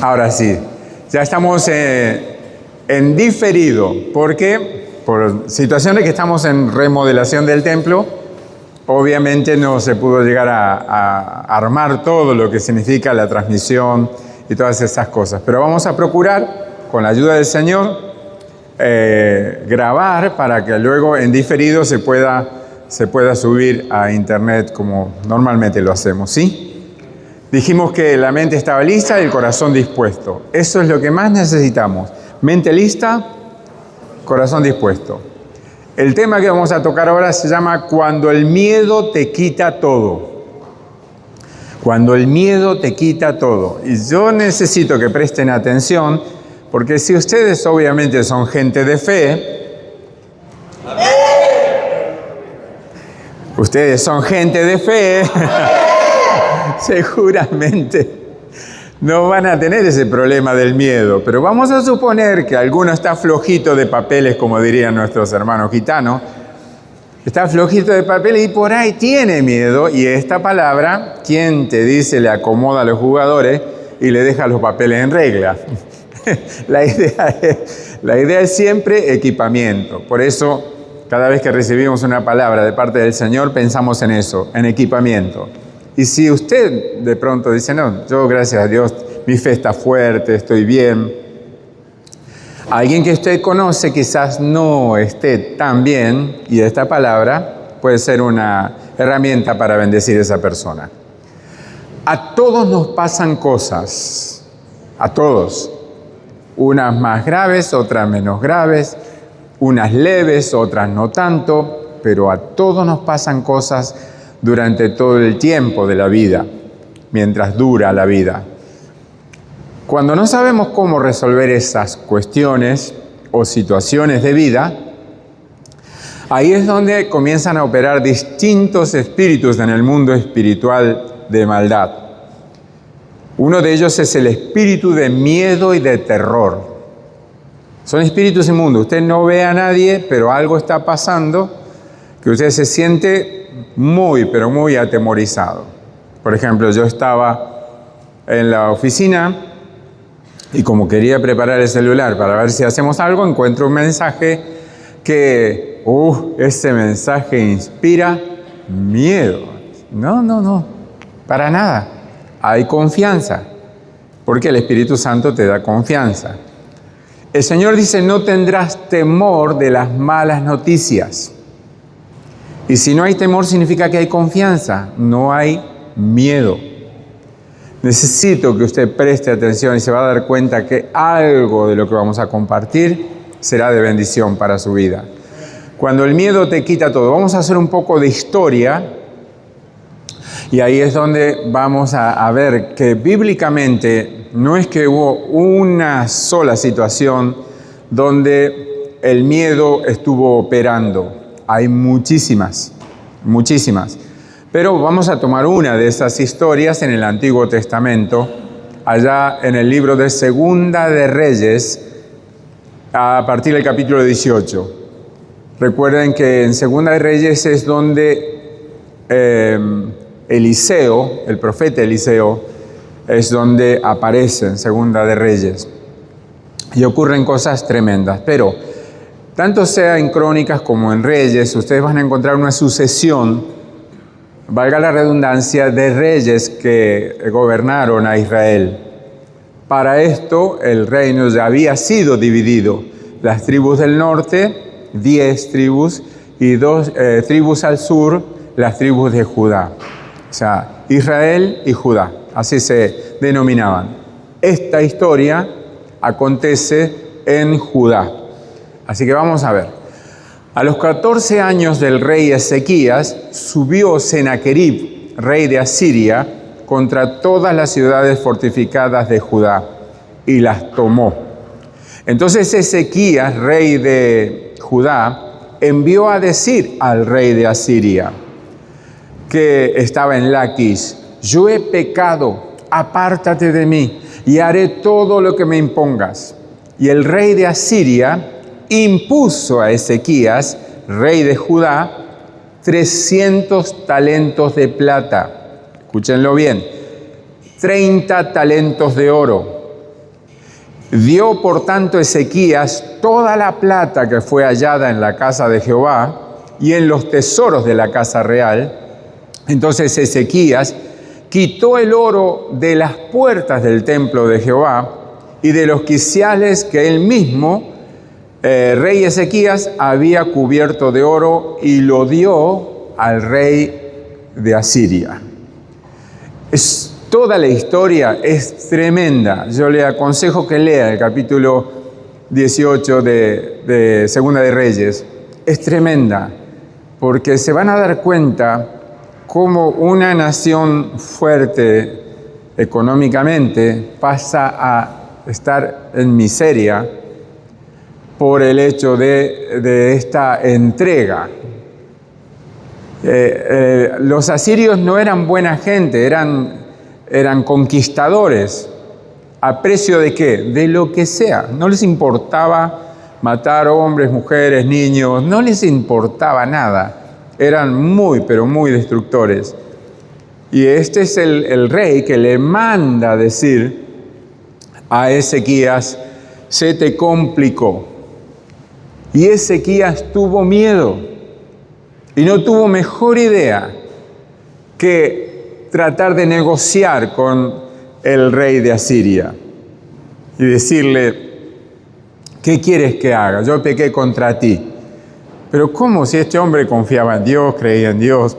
Ahora sí, ya estamos en diferido, porque por situaciones que estamos en remodelación del templo, obviamente no se pudo llegar a armar todo lo que significa la transmisión y todas esas cosas. Pero vamos a procurar, con la ayuda del Señor, grabar para que luego en diferido se pueda subir a internet como normalmente lo hacemos, ¿sí? Dijimos que la mente estaba lista y el corazón dispuesto. Eso es lo que más necesitamos. Mente lista, corazón dispuesto. El tema que vamos a tocar ahora se llama Cuando el miedo te quita todo. Cuando el miedo te quita todo. Y yo necesito que presten atención, porque si ustedes obviamente son gente de fe, ustedes son gente de fe, seguramente no van a tener ese problema del miedo. Pero vamos a suponer que alguno está flojito de papeles, como dirían nuestros hermanos gitanos. Está flojito de papeles y por ahí tiene miedo. Y esta palabra, ¿quién te dice le acomoda a los jugadores y le deja los papeles en regla? La idea es siempre equipamiento. Por eso, cada vez que recibimos una palabra de parte del Señor, pensamos en eso, en equipamiento. Y si usted de pronto dice, no, yo gracias a Dios, mi fe está fuerte, estoy bien. Alguien que usted conoce quizás no esté tan bien, y esta palabra puede ser una herramienta para bendecir a esa persona. A todos nos pasan cosas, a todos. Unas más graves, otras menos graves, unas leves, otras no tanto, pero a todos nos pasan cosas durante todo el tiempo de la vida, mientras dura la vida. Cuando no sabemos cómo resolver esas cuestiones o situaciones de vida, ahí es donde comienzan a operar distintos espíritus en el mundo espiritual de maldad. Uno de ellos es el espíritu de miedo y de terror. Son espíritus inmundos. Usted no ve a nadie, pero algo está pasando que usted se siente muy, pero muy atemorizado. Por ejemplo, yo estaba en la oficina y como quería preparar el celular para ver si hacemos algo, encuentro un mensaje que, ese mensaje inspira miedo. No, para nada. Hay confianza, porque el Espíritu Santo te da confianza. El Señor dice, no tendrás temor de las malas noticias. Y si no hay temor, significa que hay confianza, no hay miedo. Necesito que usted preste atención y se va a dar cuenta que algo de lo que vamos a compartir será de bendición para su vida. Cuando el miedo te quita todo, vamos a hacer un poco de historia. Y ahí es donde vamos a ver que bíblicamente no es que hubo una sola situación donde el miedo estuvo operando. Hay muchísimas. Pero vamos a tomar una de esas historias en el Antiguo Testamento, allá en el libro de Segunda de Reyes, a partir del capítulo 18. Recuerden que en Segunda de Reyes es donde Eliseo, el profeta Eliseo, es donde aparece en Segunda de Reyes. Y ocurren cosas tremendas, pero tanto sea en Crónicas como en Reyes, ustedes van a encontrar una sucesión, valga la redundancia, de reyes que gobernaron a Israel. Para esto, el reino ya había sido dividido. Las tribus del norte, 10 tribus, y 2 tribus al sur, las tribus de Judá. O sea, Israel y Judá, así se denominaban. Esta historia acontece en Judá. Así que vamos a ver. A los 14 años del rey Ezequías, subió Senaquerib, rey de Asiria, contra todas las ciudades fortificadas de Judá, y las tomó. Entonces Ezequías, rey de Judá, envió a decir al rey de Asiria, que estaba en Laquis, yo he pecado, apártate de mí, y haré todo lo que me impongas. Y el rey de Asiria impuso a Ezequías, rey de Judá, 300 talentos de plata. Escúchenlo bien. 30 talentos de oro, Dio por tanto Ezequías toda la plata que fue hallada en la casa de Jehová y en los tesoros de la casa real. Entonces Ezequías quitó el oro de las puertas del templo de Jehová y de los quiciales que él mismo, rey Ezequías, había cubierto de oro y lo dio al rey de Asiria. Toda la historia es tremenda. Yo le aconsejo que lea el capítulo 18 de Segunda de Reyes. Es tremenda, porque se van a dar cuenta cómo una nación fuerte económicamente pasa a estar en miseria por el hecho de esta entrega. Los asirios no eran buena gente, eran conquistadores. ¿A precio de qué? De lo que sea. No les importaba matar hombres, mujeres, niños, no les importaba nada. Eran muy, pero muy destructores. Y este es el rey que le manda decir a Ezequías: se te complicó. Y Ezequías tuvo miedo y no tuvo mejor idea que tratar de negociar con el rey de Asiria y decirle: ¿qué quieres que haga? Yo pequé contra ti. Pero ¿cómo? Si este hombre confiaba en Dios, creía en Dios.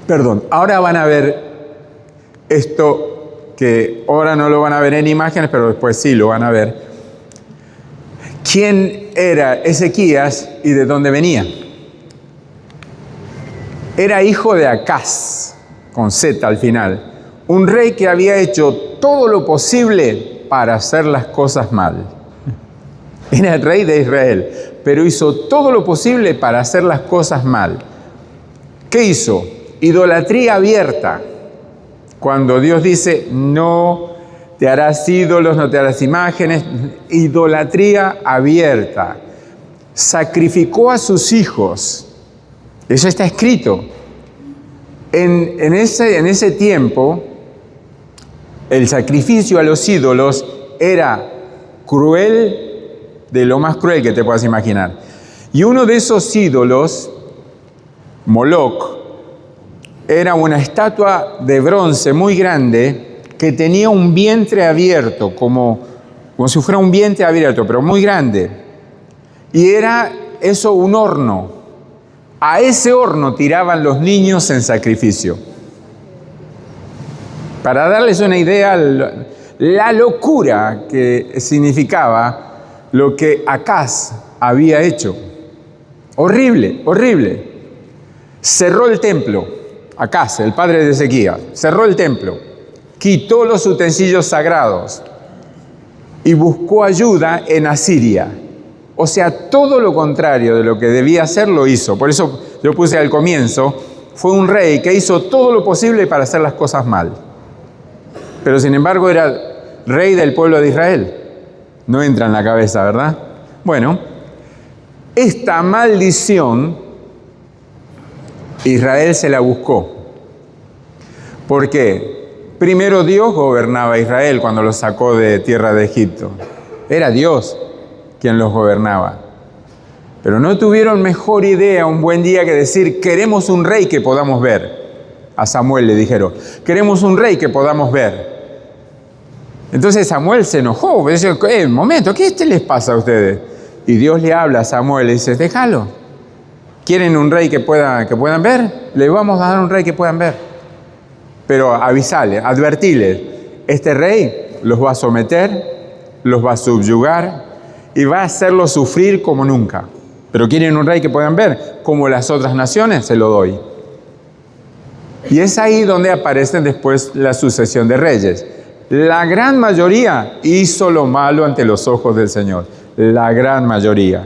Perdón, ahora van a ver esto que ahora no lo van a ver en imágenes, pero después sí lo van a ver. ¿Quién era Ezequías y de dónde venía? Era hijo de Acaz, con Z al final, un rey que había hecho todo lo posible para hacer las cosas mal. Era el rey de Israel, pero hizo todo lo posible para hacer las cosas mal. ¿Qué hizo? Idolatría abierta. Cuando Dios dice: no te harás ídolos, no te harás imágenes, idolatría abierta. Sacrificó a sus hijos. Eso está escrito. En ese tiempo, el sacrificio a los ídolos era cruel, de lo más cruel que te puedas imaginar. Y uno de esos ídolos, Moloch, era una estatua de bronce muy grande que tenía un vientre abierto, como si fuera un vientre abierto, pero muy grande. Y era eso un horno. A ese horno tiraban los niños en sacrificio. Para darles una idea, la locura que significaba lo que Acaz había hecho. Horrible, horrible. Cerró el templo. Acaz, el padre de Ezequías, cerró el templo, quitó los utensilios sagrados y buscó ayuda en Asiria. O sea, todo lo contrario de lo que debía hacer lo hizo. Por eso yo puse al comienzo, fue un rey que hizo todo lo posible para hacer las cosas mal. Pero sin embargo era rey del pueblo de Israel. No entra en la cabeza, ¿verdad? Bueno, esta maldición Israel se la buscó. ¿Por qué? Primero Dios gobernaba a Israel cuando los sacó de tierra de Egipto. Era Dios quien los gobernaba. Pero no tuvieron mejor idea un buen día que decir: queremos un rey que podamos ver. A Samuel le dijeron: queremos un rey que podamos ver. Entonces Samuel se enojó. Dice: un momento, ¿qué les pasa a ustedes? Y Dios le habla a Samuel y dice: déjalo. ¿Quieren un rey que puedan ver? Les vamos a dar un rey que puedan ver. Pero avisale, advertile, este rey los va a someter, los va a subyugar y va a hacerlos sufrir como nunca. Pero quieren un rey que puedan ver, como las otras naciones, se lo doy. Y es ahí donde aparecen después la sucesión de reyes. La gran mayoría hizo lo malo ante los ojos del Señor. La gran mayoría.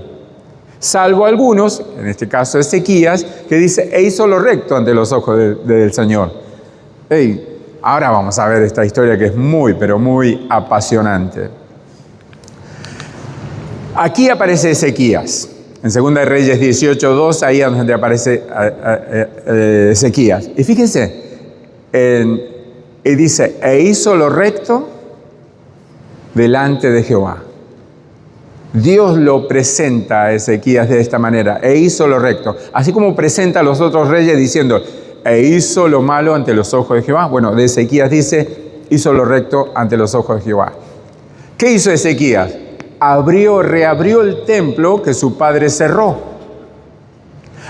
Salvo algunos, en este caso Ezequías, que dice: e hizo lo recto ante los ojos del Señor. Ahora vamos a ver esta historia que es muy, pero muy apasionante. Aquí aparece Ezequías. En 2 de Reyes 18:2, ahí es donde aparece Ezequías. Y fíjense, y dice: e hizo lo recto delante de Jehová. Dios lo presenta a Ezequías de esta manera, e hizo lo recto. Así como presenta a los otros reyes diciendo, e hizo lo malo ante los ojos de Jehová. Bueno, de Ezequías dice, hizo lo recto ante los ojos de Jehová. ¿Qué hizo Ezequías? Reabrió el templo que su padre cerró.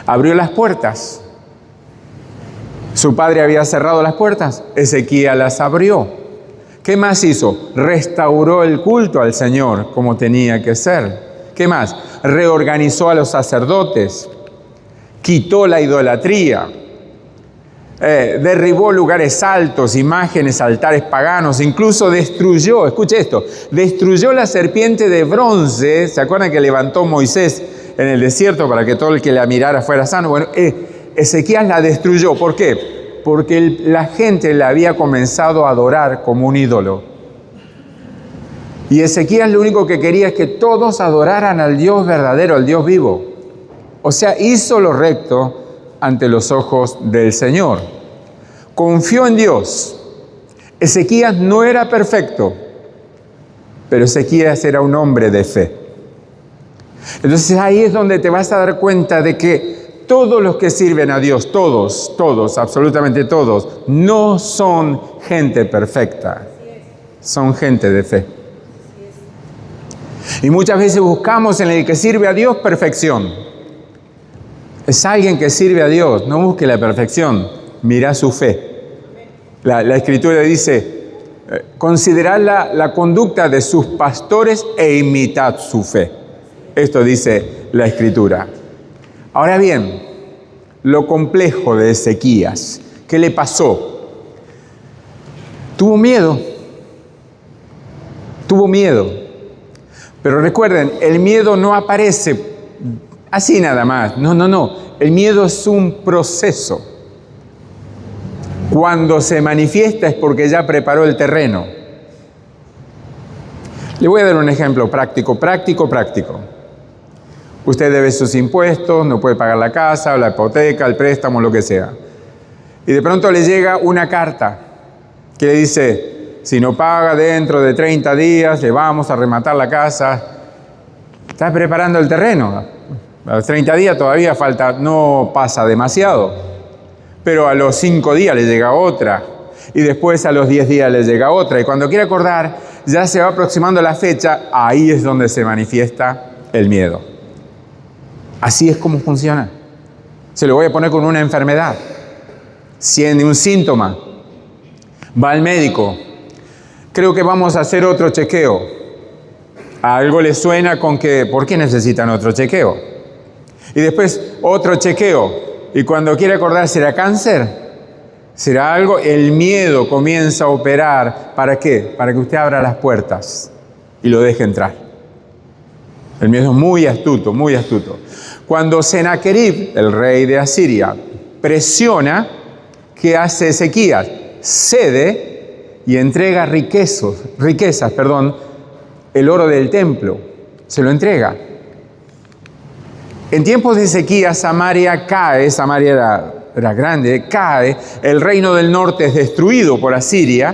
Abrió las puertas. Su padre había cerrado las puertas, Ezequías las abrió. ¿Qué más hizo? Restauró el culto al Señor como tenía que ser. ¿Qué más? Reorganizó a los sacerdotes, quitó la idolatría, derribó lugares altos, imágenes, altares paganos, incluso destruyó, escuche esto, destruyó la serpiente de bronce. ¿Se acuerdan que levantó Moisés en el desierto para que todo el que la mirara fuera sano? Bueno, Ezequías la destruyó. ¿Por qué? Porque la gente la había comenzado a adorar como un ídolo. Y Ezequías lo único que quería es que todos adoraran al Dios verdadero, al Dios vivo. O sea, hizo lo recto ante los ojos del Señor. Confió en Dios. Ezequías no era perfecto, pero Ezequías era un hombre de fe. Entonces ahí es donde te vas a dar cuenta de que todos los que sirven a Dios, todos, absolutamente todos, no son gente perfecta, son gente de fe. Y muchas veces buscamos en el que sirve a Dios perfección. Es alguien que sirve a Dios, no busque la perfección, mira su fe. La Escritura dice, considerad la conducta de sus pastores e imitad su fe. Esto dice la Escritura. Ahora bien, lo complejo de Ezequías, ¿qué le pasó? Tuvo miedo. Pero recuerden, el miedo no aparece así nada más. No. El miedo es un proceso. Cuando se manifiesta es porque ya preparó el terreno. Le voy a dar un ejemplo práctico. Usted debe sus impuestos, no puede pagar la casa, la hipoteca, el préstamo, lo que sea. Y de pronto le llega una carta que le dice, si no paga dentro de 30 días, le vamos a rematar la casa. Está preparando el terreno. A los 30 días todavía falta, no pasa demasiado. Pero a los 5 días le llega otra. Y después a los 10 días le llega otra. Y cuando quiere acordar, ya se va aproximando la fecha, ahí es donde se manifiesta el miedo. Así es como funciona. Se lo voy a poner con una enfermedad. Siente un síntoma. Va al médico. Creo que vamos a hacer otro chequeo. A algo le suena con que, ¿por qué necesitan otro chequeo? Y después otro chequeo. Y cuando quiere acordar, ¿será cáncer? ¿Será algo? El miedo comienza a operar. ¿Para qué? Para que usted abra las puertas y lo deje entrar. El miedo es muy astuto, muy astuto. Cuando Sennacherib, el rey de Asiria, presiona, ¿qué hace Ezequías? Cede y entrega riquezas, el oro del templo. Se lo entrega. En tiempos de Ezequías, Samaria cae, Samaria era grande, cae, el reino del norte es destruido por Asiria,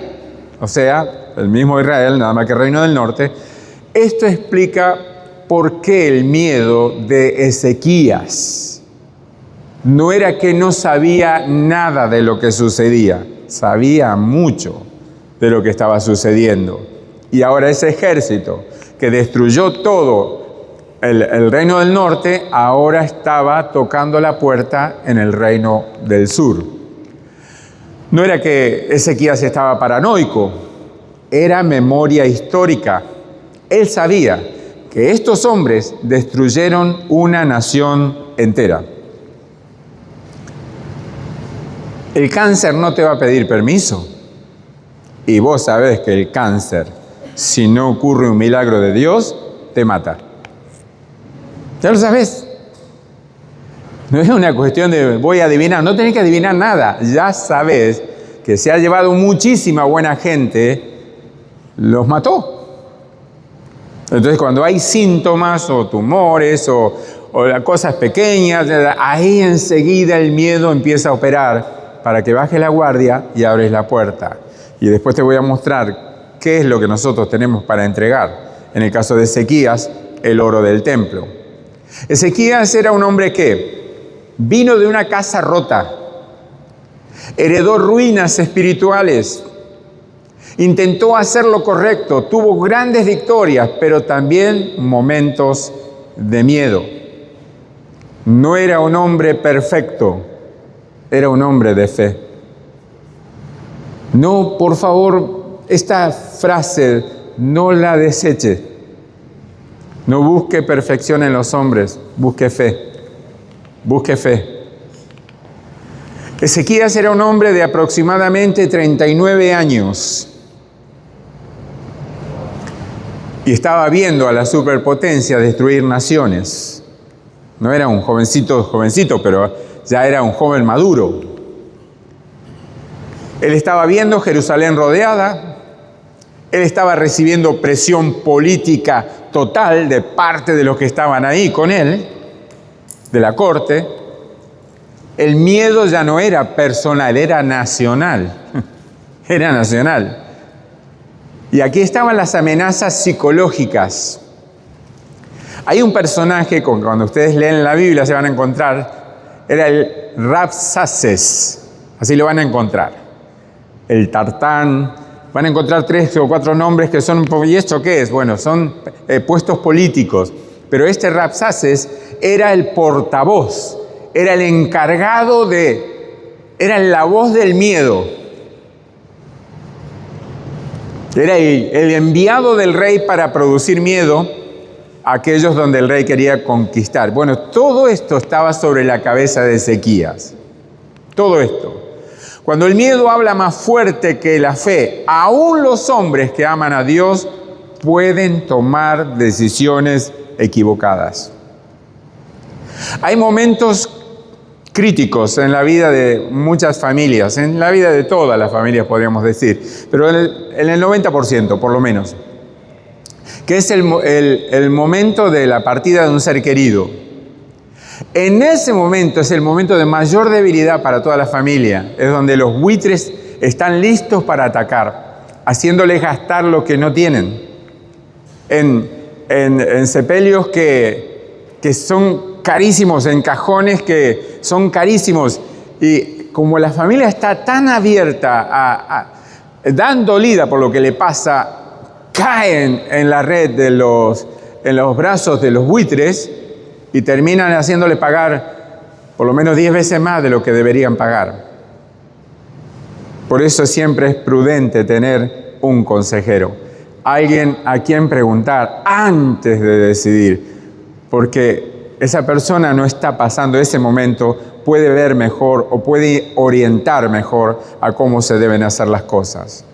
o sea, el mismo Israel, nada más que el reino del norte. Esto explica por qué el miedo de Ezequías. No era que no sabía nada de lo que sucedía, sabía mucho de lo que estaba sucediendo. Y ahora ese ejército que destruyó todo el reino del norte, ahora estaba tocando la puerta en el reino del sur. No era que Ezequías estaba paranoico, era memoria histórica. Él sabía que estos hombres destruyeron una nación entera. El cáncer no te va a pedir permiso. Y vos sabés que el cáncer, si no ocurre un milagro de Dios, te mata. Ya lo sabés. No es una cuestión de voy a adivinar. No tenés que adivinar nada. Ya sabés que se ha llevado muchísima buena gente, los mató. Entonces, cuando hay síntomas o tumores o cosas pequeñas, ahí enseguida el miedo empieza a operar para que bajes la guardia y abres la puerta. Y después te voy a mostrar ¿qué es lo que nosotros tenemos para entregar? En el caso de Ezequías, el oro del templo. Ezequías era un hombre que vino de una casa rota, heredó ruinas espirituales, intentó hacer lo correcto, tuvo grandes victorias, pero también momentos de miedo. No era un hombre perfecto, era un hombre de fe. No, por favor, esta frase no la deseche. No busque perfección en los hombres, busque fe. Busque fe. Ezequías era un hombre de aproximadamente 39 años y estaba viendo a la superpotencia destruir naciones. No era un jovencito, pero ya era un joven maduro. Él estaba viendo Jerusalén rodeada, él estaba recibiendo presión política total de parte de los que estaban ahí con él, de la corte. El miedo ya no era personal, era nacional. Era nacional. Y aquí estaban las amenazas psicológicas. Hay un personaje, cuando ustedes leen la Biblia se van a encontrar, era el Rabsaces, así lo van a encontrar. El Tartán, van a encontrar 3 o 4 nombres que son, ¿y esto qué es? Bueno, son puestos políticos, pero este Rabsaces era el portavoz, era el encargado era la voz del miedo. Era el enviado del rey para producir miedo a aquellos donde el rey quería conquistar. Bueno, todo esto estaba sobre la cabeza de Ezequías. Todo esto. Cuando el miedo habla más fuerte que la fe, aún los hombres que aman a Dios pueden tomar decisiones equivocadas. Hay momentos críticos en la vida de muchas familias, en la vida de todas las familias podríamos decir, pero en el 90% por lo menos, que es el momento de la partida de un ser querido. En ese momento es el momento de mayor debilidad para toda la familia, es donde los buitres están listos para atacar, haciéndoles gastar lo que no tienen, en sepelios que son carísimos, en cajones que son carísimos. Y como la familia está tan abierta, tan dolida por lo que le pasa, caen en la red en los brazos de los buitres y terminan haciéndole pagar por lo menos 10 veces más de lo que deberían pagar. Por eso siempre es prudente tener un consejero, alguien a quien preguntar antes de decidir, porque esa persona no está pasando ese momento, puede ver mejor o puede orientar mejor a cómo se deben hacer las cosas.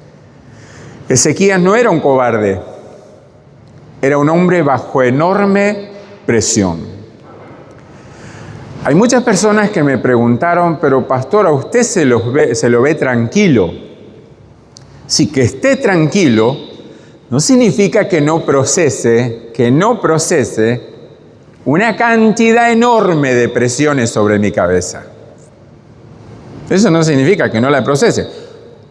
Ezequías no era un cobarde, era un hombre bajo enorme presión. Hay muchas personas que me preguntaron, pero pastor, ¿a usted se lo ve tranquilo? Sí, que esté tranquilo no significa que no procese una cantidad enorme de presiones sobre mi cabeza. Eso no significa que no la procese.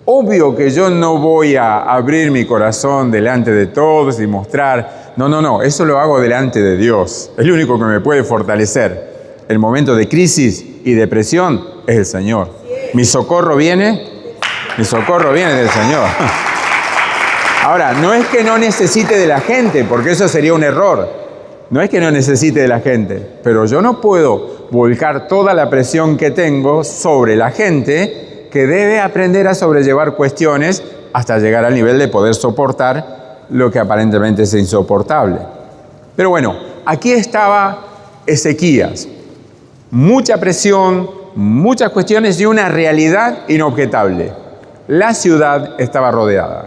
Obvio que yo no voy a abrir mi corazón delante de todos y mostrar. No, eso lo hago delante de Dios. El único que me puede fortalecer en momento de crisis y de presión es el Señor. Mi socorro viene del Señor. Ahora, no es que no necesite de la gente, porque eso sería un error. No es que no necesite de la gente, pero yo no puedo volcar toda la presión que tengo sobre la gente que debe aprender a sobrellevar cuestiones hasta llegar al nivel de poder soportar lo que aparentemente es insoportable. Pero bueno, aquí estaba Ezequías. Mucha presión, muchas cuestiones y una realidad inobjetable. La ciudad estaba rodeada.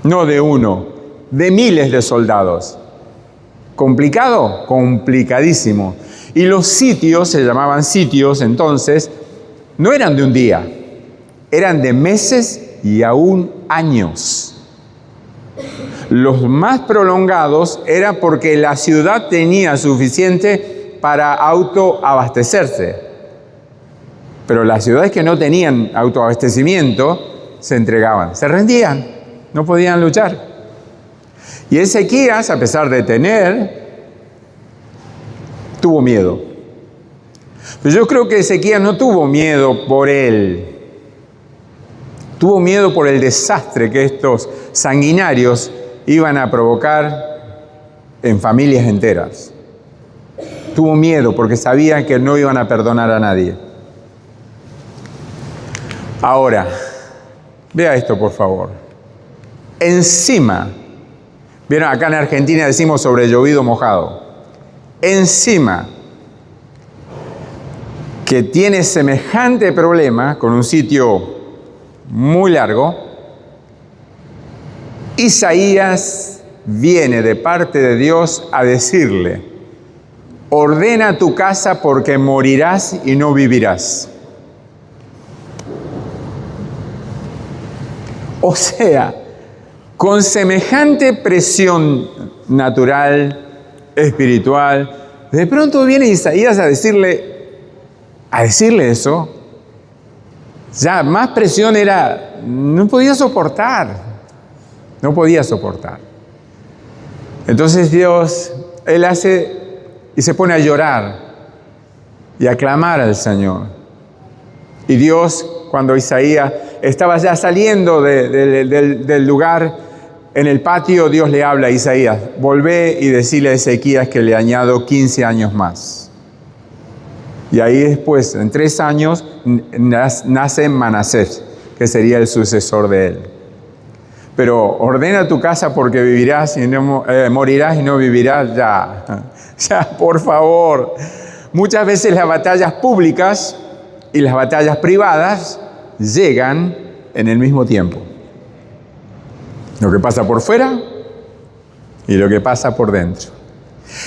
No de uno, de miles de soldados. ¿Complicado? Complicadísimo. Y los sitios, se llamaban sitios entonces, no eran de un día, eran de meses y aún años. Los más prolongados era porque la ciudad tenía suficiente para autoabastecerse. Pero las ciudades que no tenían autoabastecimiento se entregaban, se rendían. no podían luchar. Y Ezequías, a pesar de tener, tuvo miedo. Pero yo creo que Ezequías no tuvo miedo por él. Tuvo miedo por el desastre que estos sanguinarios iban a provocar en familias enteras. Tuvo miedo porque sabía que no iban a perdonar a nadie. Ahora, vea esto por favor. Encima, vieron, acá en Argentina decimos sobre llovido mojado. Encima que tiene semejante problema con un sitio muy largo, Isaías viene de parte de Dios a decirle: ordena tu casa porque morirás y no vivirás. O sea, con semejante presión natural, espiritual, de pronto viene Isaías a decirle eso. Ya más presión era, no podía soportar. Entonces Dios, Él hace y se pone a llorar y a clamar al Señor. Y Dios, cuando Isaías estaba ya saliendo del lugar, en el patio, Dios le habla a Isaías: volvé y decile a Ezequías que le añado 15 años más. Y ahí después, en 3 años, nace Manasés, que sería el sucesor de él. Pero ordena tu casa porque vivirás y no, morirás y no vivirás. Ya, por favor. Muchas veces las batallas públicas y las batallas privadas llegan en el mismo tiempo. Lo que pasa por fuera y lo que pasa por dentro.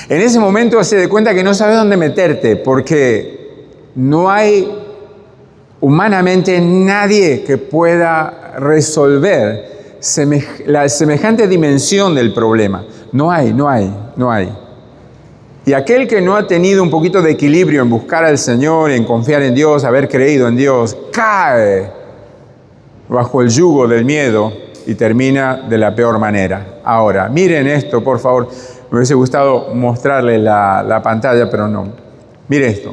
En ese momento se da cuenta que no sabes dónde meterte, porque no hay humanamente nadie que pueda resolver la semejante dimensión del problema. No hay. Y aquel que no ha tenido un poquito de equilibrio en buscar al Señor, en confiar en Dios, haber creído en Dios, cae bajo el yugo del miedo y termina de la peor manera. Ahora, miren esto, por favor. Me hubiese gustado mostrarle la pantalla, pero no. Mire esto.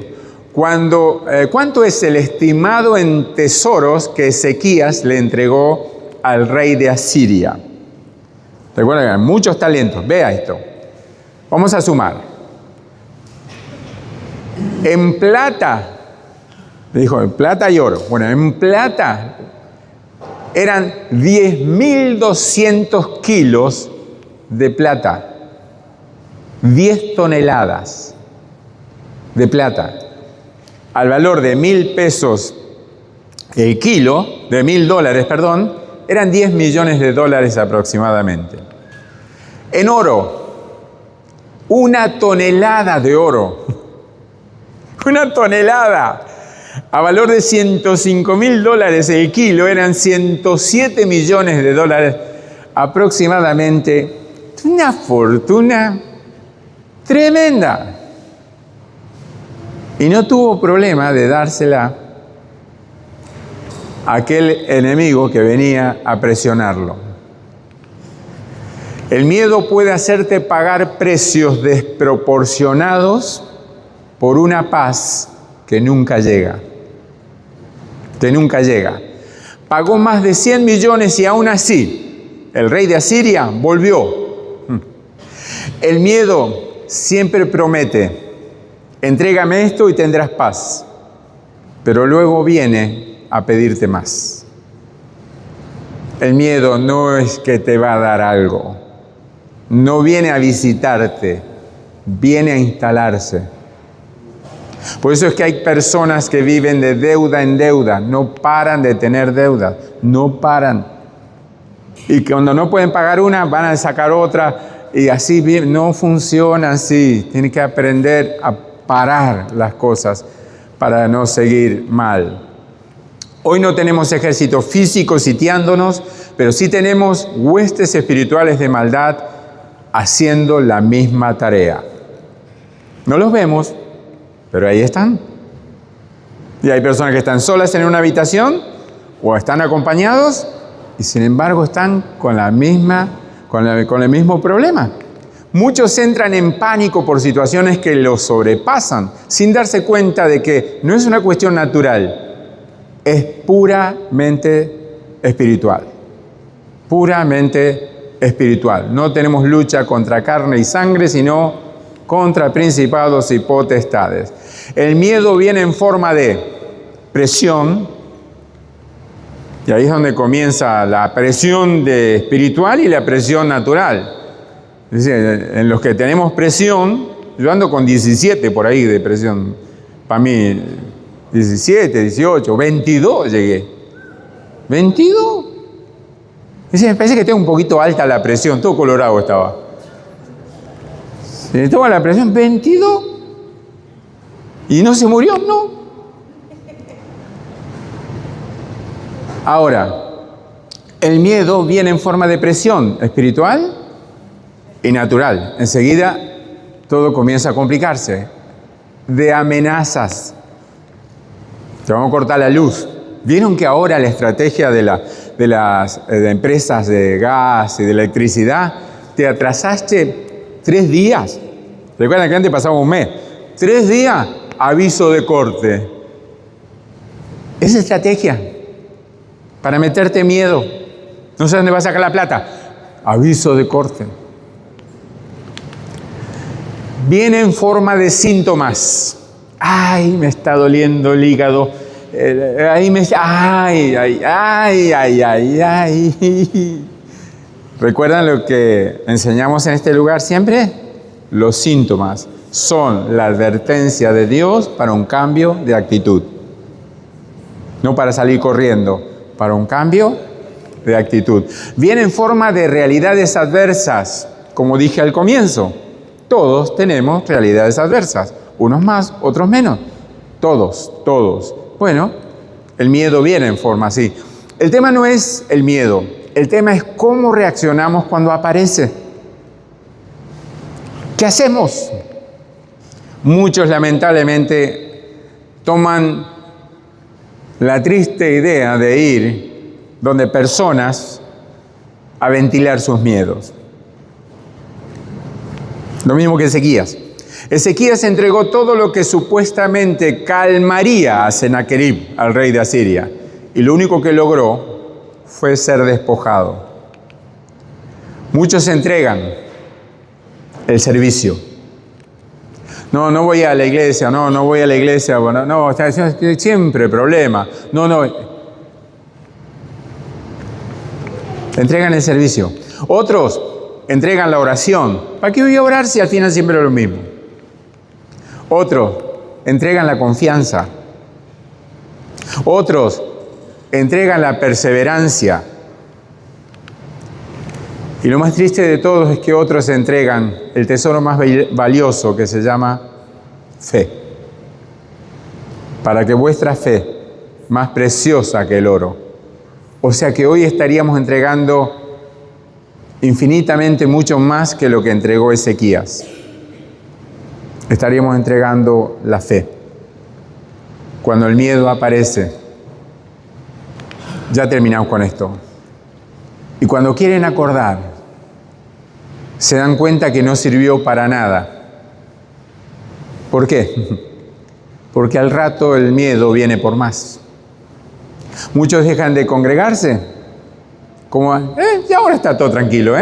¿Cuánto es el estimado en tesoros que Ezequías le entregó al rey de Asiria? Recuerden que hay muchos talentos. Vea esto. Vamos a sumar. En plata, le dijo, en plata y oro. Bueno, en plata eran 10.200 kilos de plata. 10 toneladas de plata. Al valor de 1.000 pesos el kilo, de $1.000, perdón, eran 10 millones de dólares aproximadamente. En oro, 1 tonelada de oro. 1 tonelada. A valor de $105.000 el kilo, eran 107 millones de dólares aproximadamente. Una fortuna tremenda. Y no tuvo problema de dársela a aquel enemigo que venía a presionarlo. El miedo puede hacerte pagar precios desproporcionados por una paz que nunca llega. Pagó más de 100 millones y aún así el rey de Asiria volvió. El miedo siempre promete: entrégame esto y tendrás paz. Pero luego viene a pedirte más. El miedo no es que te va a dar algo. No viene a visitarte, viene a instalarse. Por eso es que hay personas que viven de deuda en deuda, no paran de tener deudas, no paran. Y cuando no pueden pagar una, van a sacar otra, y así bien, no funciona así. Tienen que aprender a parar las cosas para no seguir mal. Hoy no tenemos ejército físico sitiándonos, pero sí tenemos huestes espirituales de maldad haciendo la misma tarea. No los vemos, pero ahí están. Y hay personas que están solas en una habitación o están acompañados y sin embargo están con el mismo problema. Muchos entran en pánico por situaciones que los sobrepasan, sin darse cuenta de que no es una cuestión natural, es puramente espiritual. Puramente espiritual. No tenemos lucha contra carne y sangre, sino contra principados y potestades. El miedo viene en forma de presión, y ahí es donde comienza la presión espiritual y la presión natural. Es decir, en los que tenemos presión, yo ando con 17 por ahí de presión. Para mí, 17, 18, 22 llegué. ¿22? Es decir, me parece que tengo un poquito alta la presión, todo colorado estaba. Se toma la presión, 22. ¿Y no se murió? No. Ahora, el miedo viene en forma de presión espiritual y natural. Enseguida todo comienza a complicarse. De amenazas. Te vamos a cortar la luz. ¿Vieron que ahora la estrategia de las empresas de gas y de electricidad, te atrasaste 3 días? Recuerdan que antes pasaba un mes. 3 días, aviso de corte. Es estrategia para meterte miedo. No sé dónde vas a sacar la plata. Aviso de corte. Viene en forma de síntomas. Ay, me está doliendo el hígado. Ay. ¿Recuerdan lo que enseñamos en este lugar siempre? Los síntomas son la advertencia de Dios para un cambio de actitud. No para salir corriendo, para un cambio de actitud. Viene en forma de realidades adversas, como dije al comienzo. Todos tenemos realidades adversas, unos más, otros menos. Todos. Bueno, el miedo viene en forma así. El tema no es el miedo, el tema es cómo reaccionamos cuando aparece. ¿Qué hacemos? Muchos lamentablemente toman la triste idea de ir donde personas a ventilar sus miedos. Lo mismo que Ezequías. Ezequías entregó todo lo que supuestamente calmaría a Sennacherib, al rey de Asiria, y lo único que logró fue ser despojado. Muchos entregan el servicio. No voy a la iglesia, no voy a la iglesia, no, siempre problema. Entregan el servicio. Otros entregan la oración. ¿Para qué voy a orar si al final siempre es lo mismo? Otros entregan la confianza. Otros entregan la perseverancia. Y lo más triste de todos es que otros entregan el tesoro más valioso que se llama fe. Para que vuestra fe, más preciosa que el oro. O sea que hoy estaríamos entregando infinitamente mucho más que lo que entregó Ezequías. Estaríamos entregando la fe. Cuando el miedo aparece, ya terminamos con esto. Y cuando quieren acordar, se dan cuenta que no sirvió para nada. ¿Por qué? Porque al rato el miedo viene por más. Muchos dejan de congregarse. Como, ya ahora está todo tranquilo,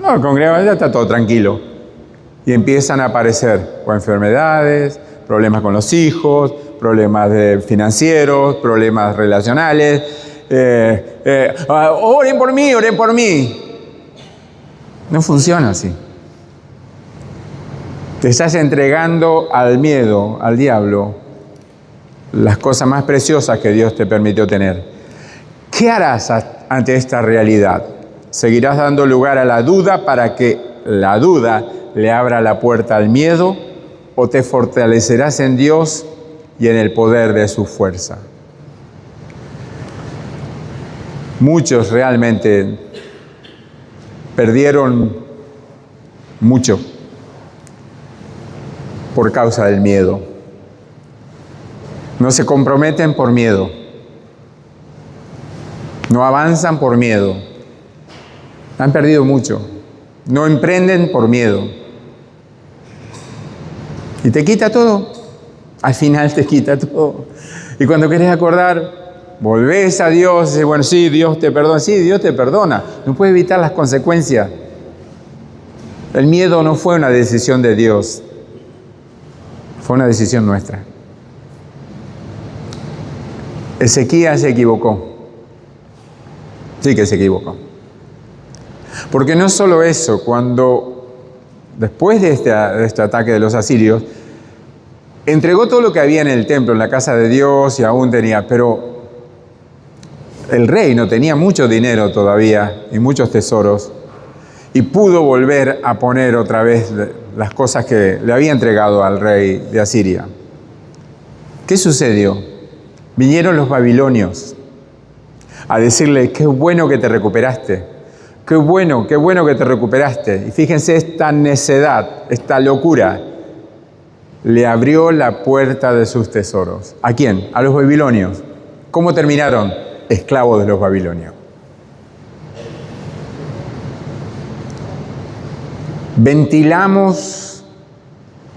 No, congregamos, ya está todo tranquilo. Y empiezan a aparecer o enfermedades, problemas con los hijos, problemas financieros, problemas relacionales. Oren por mí. No funciona así. Te estás entregando al miedo, al diablo, las cosas más preciosas que Dios te permitió tener. ¿Qué harás ante esta realidad? ¿Seguirás dando lugar a la duda para que la duda le abra la puerta al miedo? ¿O te fortalecerás en Dios y en el poder de su fuerza? Muchos realmente perdieron mucho por causa del miedo. No se comprometen por miedo. No avanzan por miedo. Han perdido mucho. No emprenden por miedo. Y te quita todo. Al final te quita todo. Y cuando querés acordar, volvés a Dios y dices, bueno, sí, Dios te perdona. Sí, Dios te perdona. No puede evitar las consecuencias. El miedo no fue una decisión de Dios. Fue una decisión nuestra. Ezequías se equivocó. Sí que se equivocó. Porque no solo eso, después de este ataque de los asirios, entregó todo lo que había en el templo, en la casa de Dios, y aún tenía, pero el rey no tenía mucho dinero todavía y muchos tesoros, y pudo volver a poner otra vez las cosas que le había entregado al rey de Asiria. ¿Qué sucedió? Vinieron los babilonios a decirle, qué bueno que te recuperaste, qué bueno que te recuperaste. Y fíjense esta necedad, esta locura, le abrió la puerta de sus tesoros. ¿A quién? A los babilonios. ¿Cómo terminaron? Esclavos de los babilonios. Ventilamos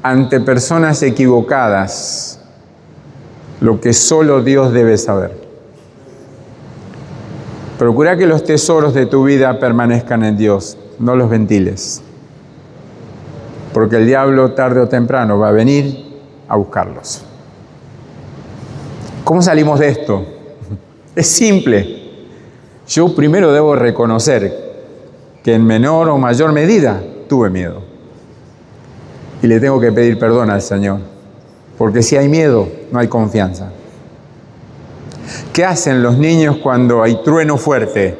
ante personas equivocadas lo que solo Dios debe saber. Procura que los tesoros de tu vida permanezcan en Dios, no los ventiles. Porque el diablo tarde o temprano va a venir a buscarlos. ¿Cómo salimos de esto? Es simple. Yo primero debo reconocer que en menor o mayor medida tuve miedo. Y le tengo que pedir perdón al Señor. Porque si hay miedo, no hay confianza. ¿Qué hacen los niños cuando hay trueno fuerte?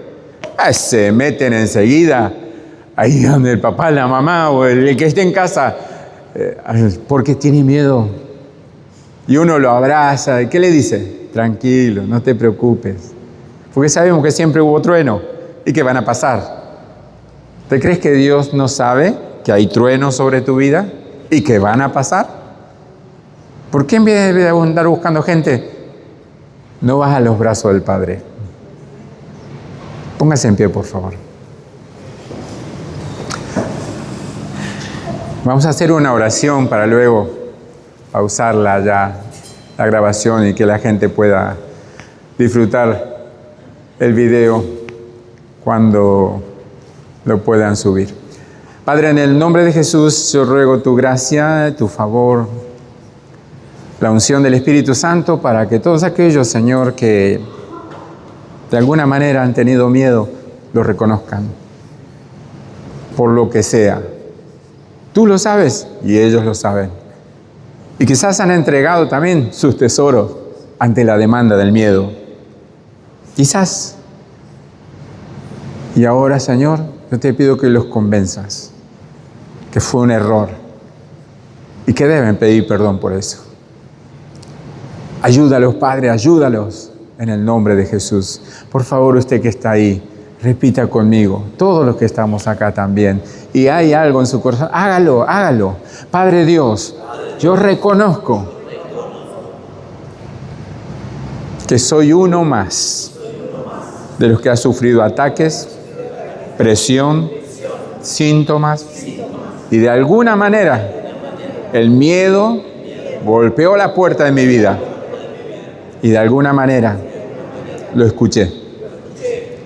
Se meten enseguida ahí donde el papá, la mamá o el que esté en casa, porque tiene miedo. Y uno lo abraza. ¿Y qué le dice? Tranquilo, no te preocupes. Porque sabemos que siempre hubo trueno y que van a pasar. ¿Te crees que Dios no sabe que hay truenos sobre tu vida y que van a pasar? ¿Por qué en vez de andar buscando gente, no vas a los brazos del Padre? Póngase en pie, por favor. Vamos a hacer una oración para luego pausarla ya, la grabación, y que la gente pueda disfrutar el video cuando lo puedan subir. Padre, en el nombre de Jesús, yo ruego tu gracia, tu favor, la unción del Espíritu Santo para que todos aquellos, Señor, que de alguna manera han tenido miedo, lo reconozcan, por lo que sea. Tú lo sabes y ellos lo saben. Y quizás han entregado también sus tesoros ante la demanda del miedo. Quizás. Y ahora, Señor, yo te pido que los convenzas que fue un error y que deben pedir perdón por eso. Ayúdalos, Padre, ayúdalos en el nombre de Jesús. Por favor, usted que está ahí, repita conmigo, todos los que estamos acá también. Y hay algo en su corazón, hágalo, hágalo. Padre Dios, yo reconozco que soy uno más de los que ha sufrido ataques, presión, síntomas, y de alguna manera el miedo golpeó la puerta de mi vida y de alguna manera lo escuché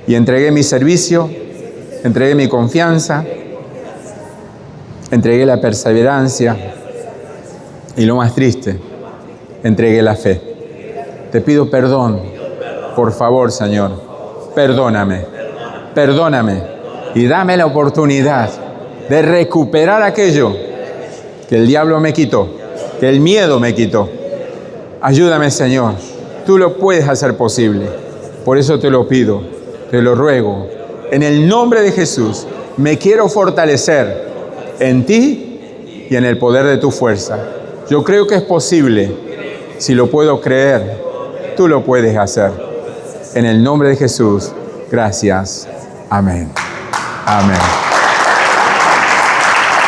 y entregué mi servicio, entregué mi confianza, entregué la perseverancia y, lo más triste, entregué la fe. Te pido perdón, por favor, Señor, perdóname y dame la oportunidad de recuperar aquello que el diablo me quitó, que el miedo me quitó. Ayúdame, Señor, tú lo puedes hacer posible. Por eso te lo pido, te lo ruego. En el nombre de Jesús, me quiero fortalecer en ti y en el poder de tu fuerza. Yo creo que es posible. Si lo puedo creer, tú lo puedes hacer. En el nombre de Jesús, gracias. Amén. Amén.